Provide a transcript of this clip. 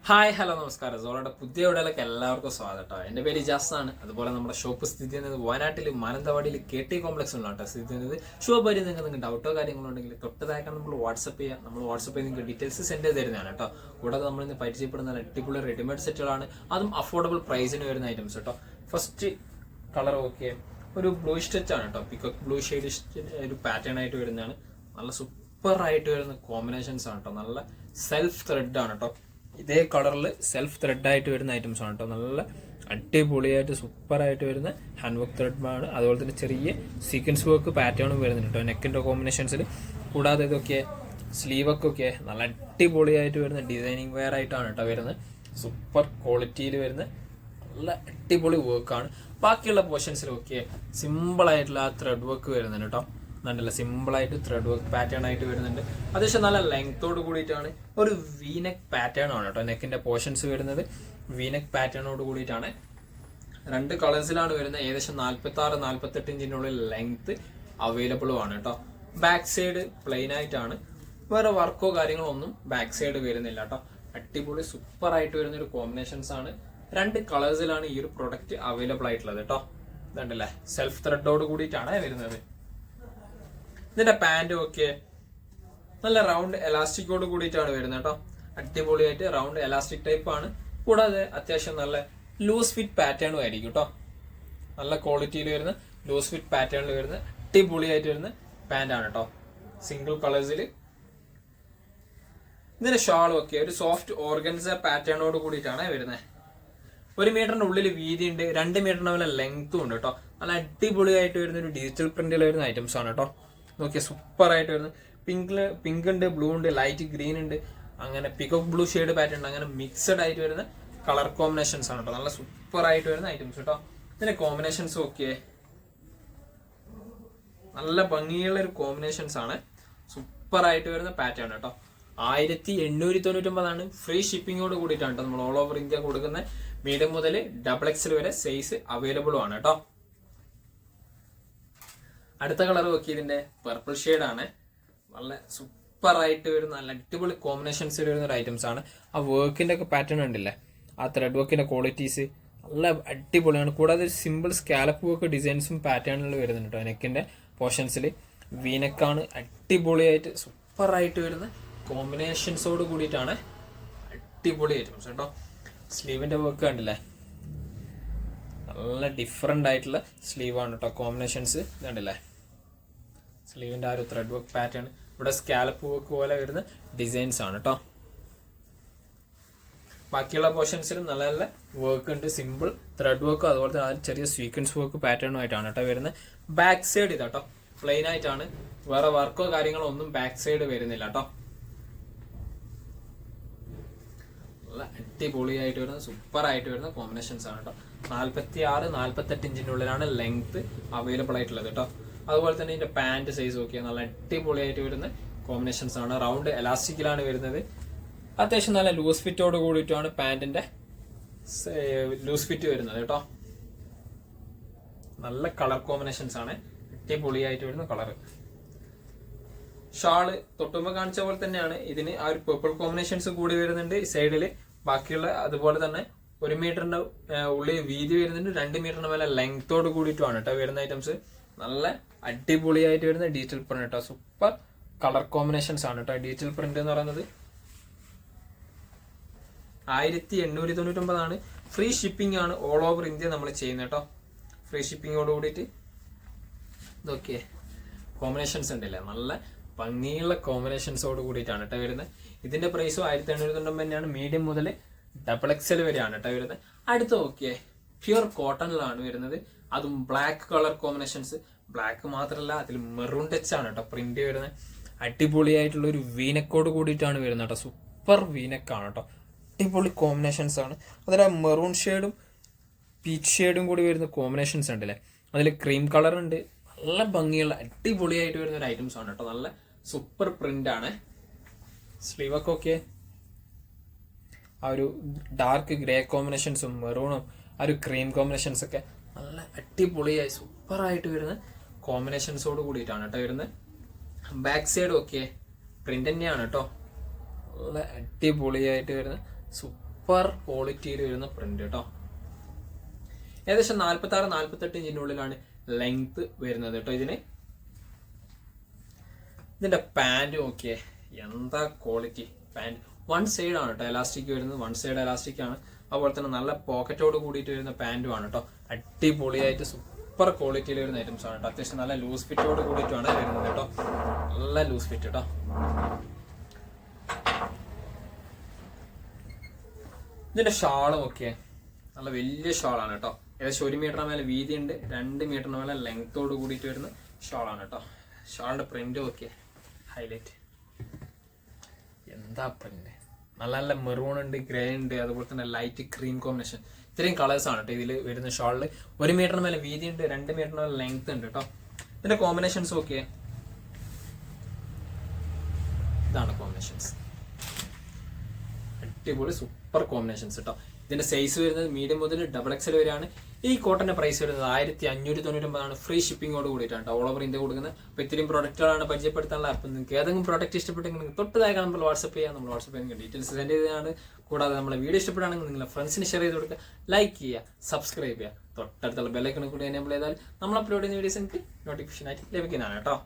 Hi hello നമസ്കാരം. സോളയുടെ പുതിയ വീഡിയോയിലേക്ക് എല്ലാവർക്കും സ്വാഗതം കേട്ടോ. എൻ്റെ പേര് ഇജാസാണ്. അതുപോലെ നമ്മുടെ ഷോപ്പ് സ്ഥിതി ചെയ്യുന്നത് വയനാട്ടിൽ മാനന്തവാടിയിൽ KT കോംപ്ലക്സ് ഉള്ളതാണ് കേട്ടോ സ്ഥിതി ചെയ്യുന്നത്. ഷോപ്പ് വരെ നിങ്ങൾക്ക് ഡൗട്ടോ കാര്യങ്ങളോ ഉണ്ടെങ്കിൽ തൊട്ടതാക്കാൻ നമ്മൾ വാട്സപ്പ് ചെയ്യാം. നമ്മൾ വാട്സപ്പ് ചെയ്ത് നിങ്ങൾക്ക് ഡീറ്റെയിൽസ് സെൻഡ് ചെയ്ത് തരുന്നതാണ് കേട്ടോ. കൂടാതെ നമ്മൾ ഇന്ന് പരിചയപ്പെടുന്ന അടിപൊളി റെഡിമെയ്ഡ് സെറ്റുകളാണ്, അതും അഫോർഡബിൾ പ്രൈസിന് വരുന്ന ഐറ്റംസ് കേട്ടോ. ഫസ്റ്റ് കളർ ഓക്കെ ഒരു ബ്ലൂ സ്റ്റിച്ച് ആണ് കേട്ടോ. പിക്കോക്ക് ബ്ലൂ ഷെയ്ഡ് ഒരു പാറ്റേൺ ആയിട്ട് വരുന്നതാണ്. നല്ല സൂപ്പർ ആയിട്ട് വരുന്ന കോമ്പിനേഷൻസ് ആണ് കേട്ടോ. നല്ല സെൽഫ് ത്രെഡ് ആണ് കേട്ടോ. ഇതേ കളറിൽ സെൽഫ് ത്രെഡ് ആയിട്ട് വരുന്ന ഐറ്റംസ് ആണ് കേട്ടോ. നല്ല അടിപൊളിയായിട്ട് സൂപ്പർ ആയിട്ട് വരുന്ന ഹാൻഡ് വർക്ക് ത്രെഡ് ആണ്. അതുപോലെ തന്നെ ചെറിയ സീക്വൻസ് വർക്ക് പാറ്റേണും വരുന്നുണ്ട് കേട്ടോ നെക്കിൻ്റെ കോമ്പിനേഷൻസിൽ. കൂടാതെ ഇതൊക്കെ സ്ലീവൊക്കെ നല്ല അടിപൊളിയായിട്ട് വരുന്ന ഡിസൈനിങ് വെയർ ആയിട്ടാണ് കേട്ടോ വരുന്നത്. സൂപ്പർ ക്വാളിറ്റിയിൽ വരുന്ന നല്ല അടിപൊളി വർക്കാണ്. ബാക്കിയുള്ള പോർഷൻസിലൊക്കെ സിമ്പിളായിട്ടുള്ള ആ ത്രെഡ് വർക്ക് വരുന്നുണ്ട് കേട്ടോ. നല്ല സിമ്പിളായിട്ട് ത്രെഡ് വർക്ക് പാറ്റേൺ ആയിട്ട് വരുന്നുണ്ട്. അത്യാവശ്യം നല്ല ലെങ്ത്തോട് കൂടിയിട്ടാണ്. ഒരു വീനെക്ക് പാറ്റേൺ ആണ് കേട്ടോ നെക്കിന്റെ പോർഷൻസ് വരുന്നത്. വീനെക്ക് പാറ്റേണോട് കൂടിയിട്ടാണ്. രണ്ട് കളേഴ്സിലാണ് വരുന്നത്. ഏകദേശം 46-48 ഇഞ്ചിനുള്ളിൽ ലെങ്ത് അവൈലബിളും ആണ് കേട്ടോ. ബാക്ക് സൈഡ് പ്ലെയിൻ ആയിട്ടാണ്. വേറെ വർക്കോ കാര്യങ്ങളോ ഒന്നും ബാക്ക് സൈഡ് വരുന്നില്ല കേട്ടോ. അടിപൊളി സൂപ്പർ ആയിട്ട് വരുന്ന ഒരു കോമ്പിനേഷൻസ് ആണ്. രണ്ട് കളേഴ്സിലാണ് ഈ ഒരു പ്രൊഡക്റ്റ് അവൈലബിൾ ആയിട്ടുള്ളത് കേട്ടോ. ഇതുണ്ടല്ലേ, സെൽഫ് ത്രെഡോട് കൂടിയിട്ടാണ് വരുന്നത്. ഇതിന്റെ പാൻറ്റും ഒക്കെ നല്ല റൗണ്ട് എലാസ്റ്റിക്കോട് കൂടിയിട്ടാണ് വരുന്നത് കേട്ടോ. അടിപൊളിയായിട്ട് റൗണ്ട് എലാസ്റ്റിക് ടൈപ്പ് ആണ്. കൂടാതെ അത്യാവശ്യം നല്ല ലൂസ് ഫിറ്റ് പാറ്റേണും ആയിരിക്കും കേട്ടോ. നല്ല ക്വാളിറ്റിയിൽ വരുന്ന ലൂസ് ഫിറ്റ് പാറ്റേണിൽ വരുന്ന അടിപൊളിയായിട്ട് വരുന്ന പാന്റ് ആണ് കേട്ടോ. സിംഗിൾ കളേഴ്സിൽ. ഇതിന്റെ ഷാളും ഒക്കെ ഒരു സോഫ്റ്റ് ഓർഗൻസ പാറ്റേണോട് കൂടിയിട്ടാണ് വരുന്നത്. 1 മീറ്ററിന്റെ ഉള്ളിൽ വീതിയുണ്ട്, 2 മീറ്ററിന്റെ പോലെ ലെങ്ത്തും ഉണ്ട് കേട്ടോ. നല്ല അടിപൊളിയായിട്ട് വരുന്ന ഒരു ഡിജിറ്റൽ പ്രിന്റിൽ വരുന്ന ഐറ്റംസ് ആണ് കേട്ടോ. നോക്കിയാൽ സൂപ്പർ ആയിട്ട് വരുന്നത്. പിങ്ക് ഉണ്ട്, ബ്ലൂ ഉണ്ട്, ലൈറ്റ് ഗ്രീൻ ഉണ്ട്, അങ്ങനെ പിക്കോക്ക് ബ്ലൂ ഷെയ്ഡ് പാറ്റേൺ ഉണ്ട്. അങ്ങനെ മിക്സഡ് ആയിട്ട് വരുന്ന കളർ കോമ്പിനേഷൻസ് ആണ് കേട്ടോ. നല്ല സൂപ്പർ ആയിട്ട് വരുന്ന ഐറ്റംസ് കേട്ടോ. ഇതിന്റെ കോമ്പിനേഷൻസ് ഒക്കെ നല്ല ഭംഗിയുള്ള ഒരു കോമ്പിനേഷൻസ് ആണ്. സൂപ്പർ ആയിട്ട് വരുന്ന പാറ്റേൺ കേട്ടോ. 1899 ഫ്രീ ഷിപ്പിങ്ങോട് കൂടിയിട്ടാണ് കേട്ടോ നമ്മൾ ഓൾ ഓവർ ഇന്ത്യ കൊടുക്കുന്ന. മീഡിയം മുതൽ XXL വരെ സൈസ് അവൈലബിളും ആണ് കേട്ടോ. അടുത്ത കളർ നോക്കി ഇതിന്റെ പർപ്പിൾ ഷെയ്ഡ് ആണ്. നല്ല സൂപ്പർ ആയിട്ട് വരുന്ന നല്ല അടിപൊളി കോമ്പിനേഷൻസ് വരുന്ന ഒരു ഐറ്റംസ് ആണ്. ആ വർക്കിന്റെ ഒക്കെ പാറ്റേൺ ഉണ്ടല്ലേ, ആ ത്രെഡ് വർക്കിന്റെ ക്വാളിറ്റീസ് നല്ല അടിപൊളിയാണ്. കൂടാതെ സിമ്പിൾ സ്കാലപ്പ് വർക്ക് ഡിസൈൻസും പാറ്റേണുകൾ വരുന്നുണ്ട് കേട്ടോ. നെക്കിന്റെ പോർഷൻസിൽ വീനക്കാണ്. അടിപൊളിയായിട്ട് സൂപ്പർ ആയിട്ട് വരുന്ന കോമ്പിനേഷൻസോട് കൂടിയിട്ടാണ് അടിപൊളി ഐറ്റംസ് കേട്ടോ. സ്ലീവിന്റെ വർക്ക് കണ്ടില്ലേ, നല്ല ഡിഫറെൻ്റ് ആയിട്ടുള്ള സ്ലീവാണ് കേട്ടോ. കോമ്പിനേഷൻസ് കണ്ടില്ലേ, സ്ലീവിൻ്റെ ആ ഒരു ത്രെഡ് വർക്ക് പാറ്റേൺ. ഇവിടെ സ്കാലപ്പ് വർക്ക് പോലെ വരുന്ന ഡിസൈൻസ് ആണ് കേട്ടോ. ബാക്കിയുള്ള പോർഷൻസിലും നല്ല നല്ല വർക്ക് ഉണ്ട്. സിമ്പിൾ ത്രെഡ് വർക്ക്, അതുപോലെ തന്നെ ചെറിയ സ്വീക്വൻസ് വർക്ക് പാറ്റേണുമായിട്ടാണ് കേട്ടോ വരുന്നത്. ബാക്ക് സൈഡ് ഇതാട്ടോ പ്ലെയിൻ ആയിട്ടാണ്. വേറെ വർക്കോ കാര്യങ്ങളോ ഒന്നും ബാക്ക് സൈഡ് വരുന്നില്ല കേട്ടോ. നല്ല അടിപൊളിയായിട്ട് വരുന്ന സൂപ്പർ ആയിട്ട് വരുന്ന കോമ്പിനേഷൻസ് ആണ് കേട്ടോ. 46-48 ഇഞ്ചിന്റെ ഉള്ളിലാണ് ലെങ്ത് അവൈലബിൾ ആയിട്ടുള്ളത് കേട്ടോ. അതുപോലെ തന്നെ ഇതിന്റെ പാന്റ് സൈസ് നോക്കിയാൽ നല്ല അടിപൊളിയായിട്ട് വരുന്ന കോമ്പിനേഷൻസ് ആണ്. റൗണ്ട് എലാസ്റ്റിക്കിലാണ് വരുന്നത്. അത്യാവശ്യം നല്ല ലൂസ് ഫിറ്റോട് കൂടിയിട്ടാണ് പാന്റിന്റെ ലൂസ് ഫിറ്റ് വരുന്നത് കേട്ടോ. നല്ല കളർ കോമ്പിനേഷൻസ് ആണ്. അടിപൊളിയായിട്ട് വരുന്ന കളർ. ഷാള് തൊട്ടുമ്പോ കാണിച്ച പോലെ തന്നെയാണ്. ഇതിന് ആ ഒരു പേർപ്പിൾ കോമ്പിനേഷൻസ് കൂടി വരുന്നുണ്ട് സൈഡില്. ബാക്കിയുള്ള അതുപോലെ തന്നെ 1 മീറ്ററിന്റെ ഉള്ളിൽ വീതി വരുന്നുണ്ട്, 2 മീറ്ററിന്റെ മേലെ ലെങ്ത്തോട് കൂടിയിട്ടാണ് കേട്ടോ വരുന്ന ഐറ്റംസ്. നല്ല അടിപൊളിയായിട്ട് വരുന്ന ഡിജിറ്റൽ പ്രിന്റ് കേട്ടോ. സൂപ്പർ കളർ കോമ്പിനേഷൻസ് ആണ് കേട്ടോ. ഡിജിറ്റൽ പ്രിന്റ് എന്ന് പറയുന്നത് 1899 ഫ്രീ ഷിപ്പിംഗ് ആണ്. ഓൾ ഓവർ ഇന്ത്യ നമ്മൾ ചെയ്യുന്നത് കേട്ടോ. ഫ്രീ ഷിപ്പിങ്ങോട് കൂടിയിട്ട് ഇതൊക്കെ കോമ്പിനേഷൻസ് ഉണ്ടല്ലേ, നല്ല ഭംഗിയുള്ള കോമ്പിനേഷൻസോട് കൂടിയിട്ടാണ് കേട്ടോ വരുന്നത്. ഇതിന്റെ പ്രൈസും 1899 തന്നെയാണ്. മീഡിയം മുതൽ XXL വരെയാണ് കേട്ടോ വരുന്നത്. അടുത്ത നോക്കിയേ പ്യുർ കോട്ടണിലാണ് വരുന്നത്. അതും ബ്ലാക്ക് കളർ കോമ്പിനേഷൻസ്. ബ്ലാക്ക് മാത്രമല്ല, അതിൽ മെറൂൺ ടച്ച് ആണ് കേട്ടോ പ്രിന്റ് വരുന്നത്. അടിപൊളിയായിട്ടുള്ള ഒരു വീനക്കോട് കൂടിയിട്ടാണ് വരുന്നത് കേട്ടോ. സൂപ്പർ വീനക്കാണ് കേട്ടോ. അടിപൊളി കോമ്പിനേഷൻസ് ആണ്. അതിൽ മെറൂൺ ഷെയ്ഡും പീച്ച് ഷെയ്ഡും കൂടി വരുന്ന കോമ്പിനേഷൻസ് ഉണ്ടല്ലേ, അതിൽ ക്രീം കളർ ഉണ്ട്. നല്ല ഭംഗിയുള്ള അടിപൊളിയായിട്ട് വരുന്ന ഒരു ഐറ്റംസ് ആണ് കേട്ടോ. നല്ല സൂപ്പർ പ്രിന്റ് ആണ്. സ്ലീവൊക്കെ ഓക്കെ ആ ഒരു ഡാർക്ക് ഗ്രേ കോമ്പിനേഷൻസും മെറൂണും ആ ഒരു ക്രീം കോമ്പിനേഷൻസ് ഒക്കെ നല്ല അടിപൊളിയായി സൂപ്പർ ആയിട്ട് വരുന്ന കോമ്പിനേഷൻസോട് കൂടിയിട്ടാണ് കേട്ടോ വരുന്നത്. ബാക്ക് സൈഡും ഒക്കെ പ്രിന്റ് തന്നെയാണ് കേട്ടോ. നല്ല അടിപൊളിയായിട്ട് വരുന്ന സൂപ്പർ ക്വാളിറ്റിയിൽ വരുന്ന പ്രിന്റ് കേട്ടോ. ഏകദേശം 46-48 ഇഞ്ചിന്റെ ഉള്ളിലാണ് ലെങ്ത് വരുന്നത് കേട്ടോ. ഇതിന്റെ പാന്റ് നോക്കിയേ, എന്താ ക്വാളിറ്റി പാന്റ്. വൺ സൈഡ് ആണ് കേട്ടോ എലാസ്റ്റിക് വരുന്നത്, വൺ സൈഡ് എലാസ്റ്റിക് ആണ്. അതുപോലെ തന്നെ നല്ല പോക്കറ്റോട് കൂടിയിട്ട് വരുന്ന പാന്റും ആണ് കേട്ടോ. അടിപൊളിയായിട്ട് സൂപ്പർ ക്വാളിറ്റിയിൽ വരുന്ന ഐറ്റംസ് ആണ് കേട്ടോ. അത്യാവശ്യം നല്ല ലൂസ് ഫിറ്റോട് കൂടിയിട്ടാണ് വരുന്നത് കേട്ടോ. നല്ല ലൂസ് ഫിറ്റ് കേട്ടോ. ഇതിന്റെ ഷാളും ഒക്കെ നല്ല വലിയ ഷാളാണ് കേട്ടോ. ഏകദേശം 1 മീറ്ററിന് മേലെ വീതി ഉണ്ട്, 2 മീറ്ററിന് മേലെ ലെങ്തോട് കൂടിയിട്ട് വരുന്ന ഷാളാണ് കേട്ടോ. ഷാളിന്റെ പ്രിന്റ് ഒക്കെ ഹൈലൈറ്റ്, എന്താ പ്രിന്റ്. നല്ല നല്ല മെറൂൺ ഉണ്ട്, ഗ്രേ ഉണ്ട്, അതുപോലെ തന്നെ ലൈറ്റ് ക്രീം കോമ്പിനേഷൻ. ഇത്രയും കളേഴ്സ് ആണ് കേട്ടോ ഇതിൽ വരുന്ന ഷാളില്. 1 മീറ്ററിന് മേലെ വീതി ഉണ്ട്, 2 മീറ്ററിന് മേലെ ലെങ്ത് ഉണ്ട് കേട്ടോ. ഇതിന്റെ കോമ്പിനേഷൻസ് ഒക്കെ ഇതാണ് കോമ്പിനേഷൻസ്, അടിപൊളി സൂപ്പർ കോമ്പിനേഷൻസ് കേട്ടോ. ഇതിന്റെ സൈസ് വരുന്നത് മീഡിയം മുതൽ XXL വരെയാണ്. ഈ കോട്ടന്റെ പ്രൈസ് വരുന്നത് 1599 ഫ്രീ ഷിപ്പിംഗോട് കൂടിയിട്ടാണ് ഓൾ ഓവർ ഇന്ത്യ കൊടുക്കുന്നത്. അപ്പോൾ ഇത്രയും പ്രോഡക്റ്റുകളാണ് പരിചയപ്പെടുത്താനുള്ളത്. അപ്പം നിങ്ങൾക്ക് ഏതെങ്കിലും പ്രോഡക്റ്റ് ഇഷ്ടപ്പെട്ടെങ്കിൽ നിങ്ങൾക്ക് തൊട്ടതായി നമ്മൾ വാട്സപ്പ് ചെയ്യാം. നമ്മൾ വാട്സപ്പ് ചെയ്യുന്ന ഡീറ്റെയിൽസ് സെൻഡ് ചെയ്തതാണ്. കൂടാതെ നമ്മളെ വീഡിയോ ഇഷ്ടപ്പെടുകയാണെങ്കിൽ നിങ്ങളുടെ ഫ്രണ്ട്സിന് ഷെയർ ചെയ്ത് കൊടുക്കുക, ലൈക്ക് ചെയ്യുക, സബ്സ്ക്രൈബ് ചെയ്യുക. തൊട്ടടുത്തുള്ള ബെല്ലൈക്കൺ കൂടി എനേബിൾ ചെയ്താൽ നമ്മൾ അപ്ലോഡ് ചെയ്യുന്ന വീഡിയോസ് നിങ്ങൾക്ക് നോട്ടിഫിക്കേഷൻ ആയിട്ട് ലഭിക്കുന്നതാണ് കേട്ടോ.